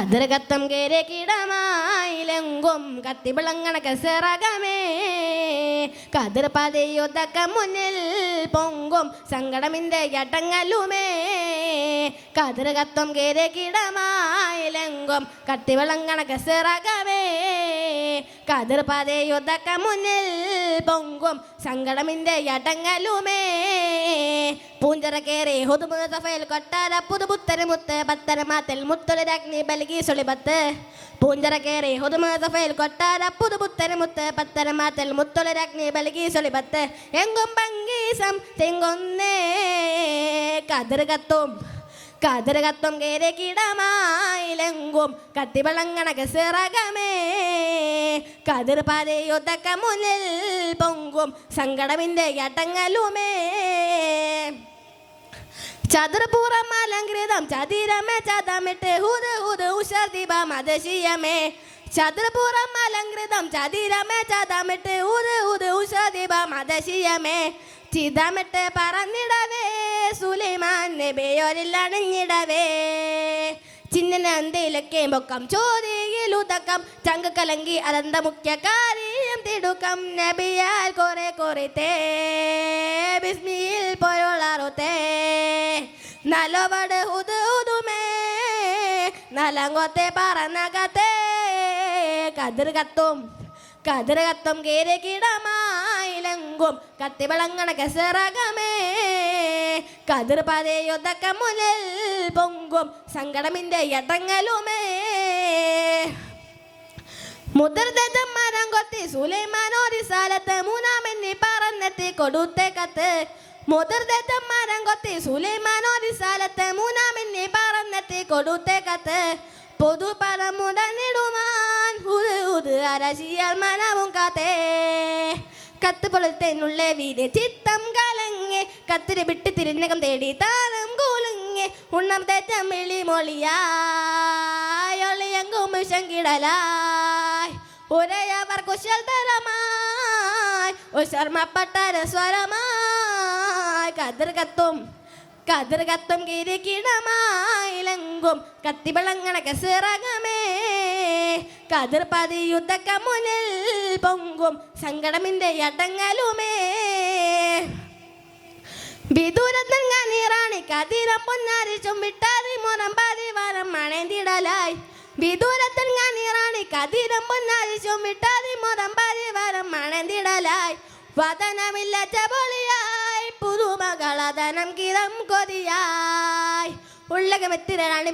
കതിർകത്തം കേരെ കിടമായിലെങ്കും കത്തിവിളങ്ങണ കസറകമേ കതിർ പതയൊതക്ക മുന്നിൽ പൊങ്കും സങ്കടമിന്റെ യട്ടങ്ങലുമേ കതിർകത്തം കേരെ കിടമായിലെങ്കും കത്തിവിളങ്ങണ കസറകമേ കതിർ പതയൊതക്ക മുന്നിൽ പൊങ്കും സങ്കടമിന്റെ യട്ടങ്ങലുമേ പൂഞ്ചറ കേറെ ഹുദുമുദ സഫയിൽ കൊട്ടാര പുതുപുത്തര മുത്ത് പത്തര മാത്തൽ മുത്തൊലരഗ്നി ബൽകി സുളിബത്ത് പൂഞ്ചറ കേറെ ഹുദുമുദ സഫയിൽ കൊട്ടാര പുതുപുത്തര മുത്ത് പത്തര മാത്തൽ മുത്തൊലരഗ്നി ബൽകി സുളിബത്ത് എങ്കും പങ്കീസം തെങ്ങൊന്നേ കതിർകത്തും കേരെ കിടമായിലെങ്കും കത്തിവിളങ്ങണ കസറകമേ കതിർ പതയൊതക്ക മുന്നിൽ പൊങ്കും സങ്കടമിന്റെ യട്ടങ്ങലുമേ ചതുർപൂറം അലങ്കൃതം ചതിരമേ ചതമിട്ട് ഹുദ് ഹുദ് ഉഷർദിബ മദശിയമേ ചതുർപൂറം അലങ്കൃതം ചതിരമേ ചതമിട്ട് ഹുദ് ഹുദ് ഉഷർദിബ മദശിയമേ ചിതമിട്ട് പറന്നിടവേ സുലൈമാൻ നബിയോരിലണിഞ്ഞിടവേ ചിന്നനന്തിയിലൊക്കെ പൊക്കം ചോദിയിലുതക്കം ചങ്ക് കലങ്കി അനന്ത മുഖ്യ കാര്യം തിടുക്കം നബിയാൽ കുറെ തേ ബിസ്മിയിൽ പോയോളാറുത്തേ നല്ലവട് ഹുദുമേ നലങ്ങോത്തെ പറന്നകത്തേ കതിർകത്തും കേരെ കിടമായിലെങ്കും കത്തിവിളങ്ങണ കസറകമേ കതിർ പതയൊതക്ക മുന്നിൽ പൊങ്കും സങ്കടമിന്റെ യട്ടങ്ങലുമേ മുതിർദം മരം കൊത്തി സുലൈമാനോരി സ്ഥലത്ത് മൂന്നാമെന്നി പറന്നെത്തി കൊടുത്തേ കത്ത് മുതിർദം മരം കൊത്തി സുലൈമാനോരി സ്ഥലത്ത് മൂന്നാമെന്നി പറന്നെത്തി കൊടുത്തേ കത്ത് പൊതുപരമുടനിടുവാൻ അരശിയാൽ മനവും കാത്തേ കത്ത് പൊളുത്തേനുള്ള വീട് ചിത്തം കലങ്ങി കത്തിരി വിട്ട് തിരിഞ്ഞകം തേടി താരം കൂലുങ്ങി ഉണ്ണം തെറ്റം വിളി മൊളിയായൊളിയങ്കും വിഷങ്കിടലായി ഉരയവർ കുശൽ തരമായി ഉശർമ്മപ്പെട്ട സ്വരമായി കതിർകത്തും കിരിക്കിടമായിലെങ്കും കത്തിവിളങ്ങണ കസറകമേ കതിർ പതയൊതക്ക മുന്നിൽ പൊങ്കും സങ്കടമിന്റെ യട്ടങ്ങലുമേ വിദൂരത്തിൽ ഞാനീറാണി കതിരം പൊന്നാരി ചുമ്പിട്ടാതി മുറം പരിവാരം മണേന്തിടലായി വിദൂരത്തിൽ ഞാനീറാണി കതിരം പൊന്നാരി ചുമ്പിട്ടാതി മുറം പരിവാരം മണേന്തിടലായി വദനമില്ലാത്ത പൊളിയായി പുതുമകളതനം കിരം കൊതിയായി ഉള്ളകമെത്തിരണി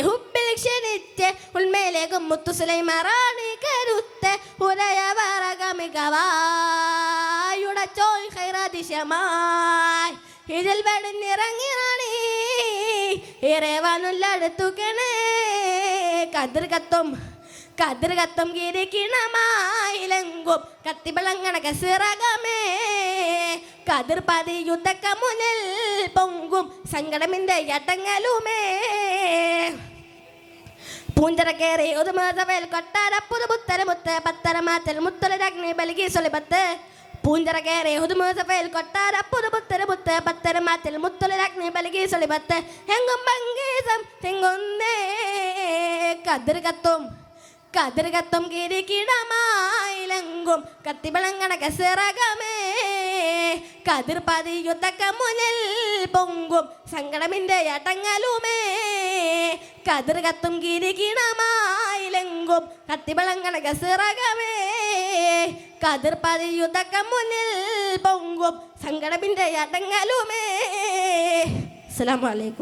ഹുബിൽ ക്ഷണിച്ച് ഉൾമേലേക്കും മുത്തു സുലൈമാറാണി കരുത്ത് ഉരയവറകമികവായുടച്ചോൾ ഹൈറാദിശമായി ഇതിൽ വെടിഞ്ഞിറങ്ങിറാണി ഇറവാനുള്ളടുത്തുക്കണേ കതിർകത്തും കിരിക്കിണമായിലെങ്കും കത്തിവിളങ്ങണ കസറകമേ കതിർ പതയൊതക്ക മുന്നിൽ പൊങ്കും സങ്കടമിന്റെ യട്ടങ്ങലുമേ പൂഞ്ചറ കേറി ഒതുമേൽ കൊട്ടാര പുതുപുത്തര മുത്ത് പത്തര മാത്തൽ മുത്തൊലരഗ്നി ബൽകി സുളിബത്ത് പൂഞ്ചറ കേറി ഒതുമേൽ കൊട്ടാര പുതുപുത്തര മുത്ത് പത്തര മാത്തൽ മുത്തൊലരഗ്നി ബൽകി സുളിബത്ത് എങ്കും പങ്കീസം തെങ്ങൊന്നേ കതിർകത്തും കിരിക്കിടമായിലെങ്കും കത്തിവിളങ്ങണ കസറകമേ കതിർ പതയൊതക്ക മുന്നിൽ പൊങ്കും സങ്കടമിന്റെ യട്ടങ്ങലുമേ കതിർകത്തും കിരികിടമായിലെങ്കും കത്തിവിളങ്ങണ കസറകമേ കതിർ പതയൊതക്ക മുന്നിൽ പൊങ്കും സങ്കടമിന്റെ യട്ടങ്ങലുമേ അസ്സലാമു അലൈക്കും.